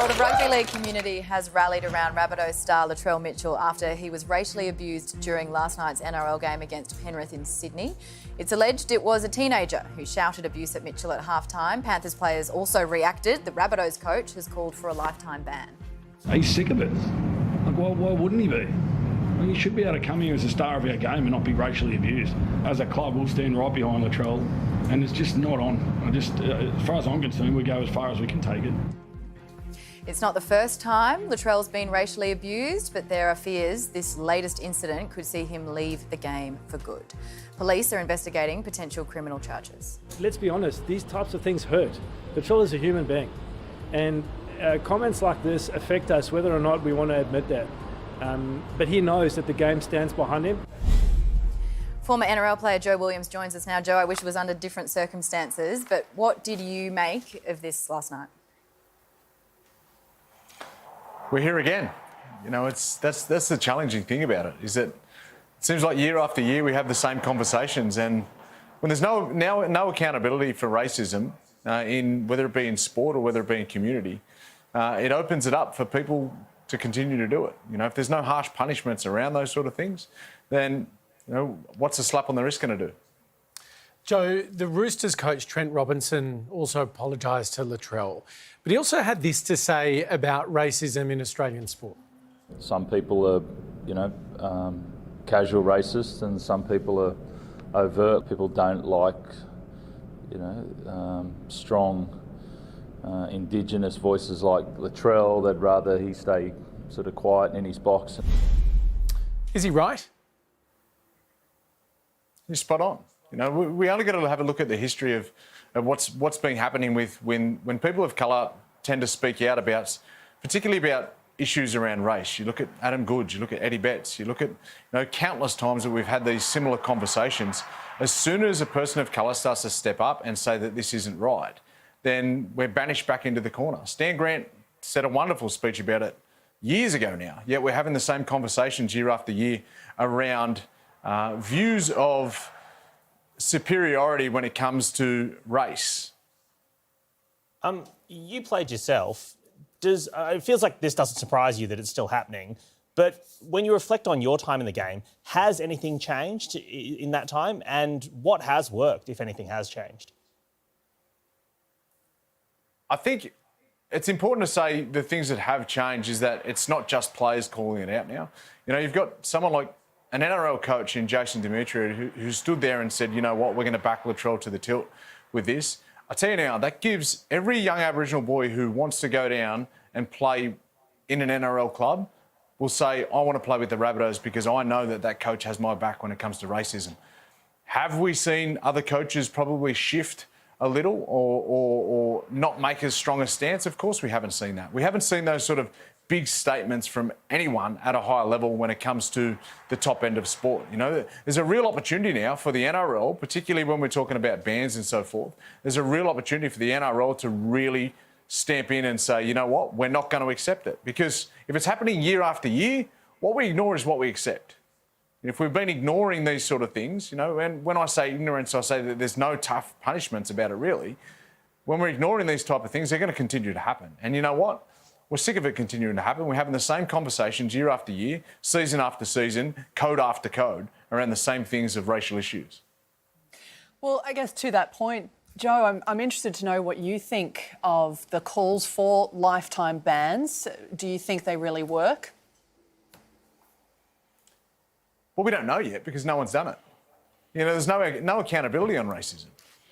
Well, the rugby league community has rallied around Rabbitohs star Latrell Mitchell after he was racially abused during last night's NRL game against Penrith in Sydney. It's alleged it was a teenager who shouted abuse at Mitchell at halftime. Panthers players also reacted. The Rabbitohs coach has called for a lifetime ban. He's sick of it. Like, why wouldn't he be? Well, he should be able to come here as a star of our game and not be racially abused. As a club, we'll stand right behind Latrell, and it's just not on. As far as I'm concerned, we go as far as we can take it. It's not the first time Latrell's been racially abused, but there are fears this latest incident could see him leave the game for good. Police are investigating potential criminal charges. Let's be honest, these types of things hurt. Latrell is a human being, and comments like this affect us whether or not we want to admit that. But he knows that the game stands behind him. Former NRL player Joe Williams joins us now. Joe, I wish it was under different circumstances, but what did you make of this last night? We're here again. You know, that's the challenging thing about it, is that it seems like year after year we have the same conversations, and when there's no accountability for racism, in whether it be in sport or whether it be in community, it opens it up for people to continue to do it. You know, if there's no harsh punishments around those sort of things, then, you know, what's a slap on the wrist going to do? Joe, the Roosters coach Trent Robinson also apologised to Latrell, but he also had this to say about racism in Australian sport. Some people are, casual racists, and some people are overt. People don't like, strong Indigenous voices like Latrell. They'd rather he stay sort of quiet in his box. Is he right? You're spot on. You know, we only got to have a look at the history of what's been happening with when people of colour tend to speak out about, particularly about issues around race. You look at Adam Goodes, you look at Eddie Betts, you look at countless times that we've had these similar conversations. As soon as a person of colour starts to step up and say that this isn't right, then we're banished back into the corner. Stan Grant said a wonderful speech about it years ago now, yet we're having the same conversations year after year around views of superiority when it comes to race. You played yourself. It feels like this doesn't surprise you that it's still happening, but when you reflect on your time in the game, has anything changed in that time? And what has worked, if anything has changed? I think it's important to say the things that have changed is that it's not just players calling it out now. You know, you've got someone like an NRL coach in Jason Demetriou who stood there and said, you know what, we're going to back Latrell to the tilt with this. I tell you now, that gives every young Aboriginal boy who wants to go down and play in an NRL club will say, I want to play with the Rabbitohs because I know that coach has my back when it comes to racism. Have we seen other coaches probably shift a little or not make as strong a stance? Of course we haven't seen that. We haven't seen those sort of big statements from anyone at a higher level when it comes to the top end of sport. You know, there's a real opportunity now for the NRL, particularly when we're talking about bans and so forth. There's a real opportunity for the NRL to really stamp in and say, you know what, we're not going to accept it. Because if it's happening year after year, what we ignore is what we accept. If we've been ignoring these sort of things, you know, and when I say ignorance, I say that there's no tough punishments about it really. When we're ignoring these type of things, they're going to continue to happen. And you know what? We're sick of it continuing to happen. We're having the same conversations year after year, season after season, code after code, around the same things of racial issues. Well, I guess to that point, Joe, I'm interested to know what you think of the calls for lifetime bans. Do you think they really work? Well, we don't know yet because no one's done it. You know, there's no accountability on racism.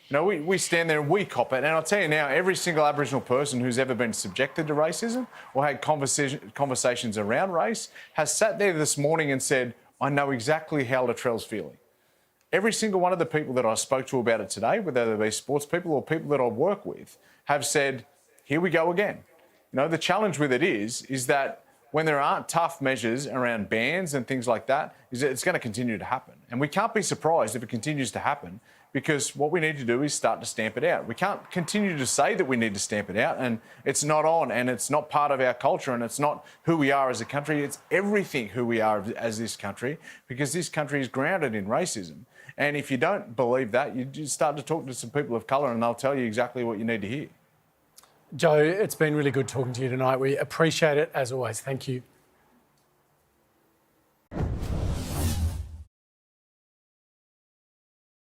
You know, we stand there and we cop it. And I'll tell you now, every single Aboriginal person who's ever been subjected to racism or had conversations around race has sat there this morning and said, I know exactly how Latrell's feeling. Every single one of the people that I spoke to about it today, whether they be sports people or people that I work with, have said, here we go again. You know, the challenge with it is that when there aren't tough measures around bans and things like that, is that it's going to continue to happen. And we can't be surprised if it continues to happen, because what we need to do is start to stamp it out. We can't continue to say that we need to stamp it out and it's not on and it's not part of our culture and it's not who we are as a country. It's everything who we are as this country, because this country is grounded in racism. And if you don't believe that, you just start to talk to some people of colour and they'll tell you exactly what you need to hear. Joe, it's been really good talking to you tonight. We appreciate it as always. Thank you.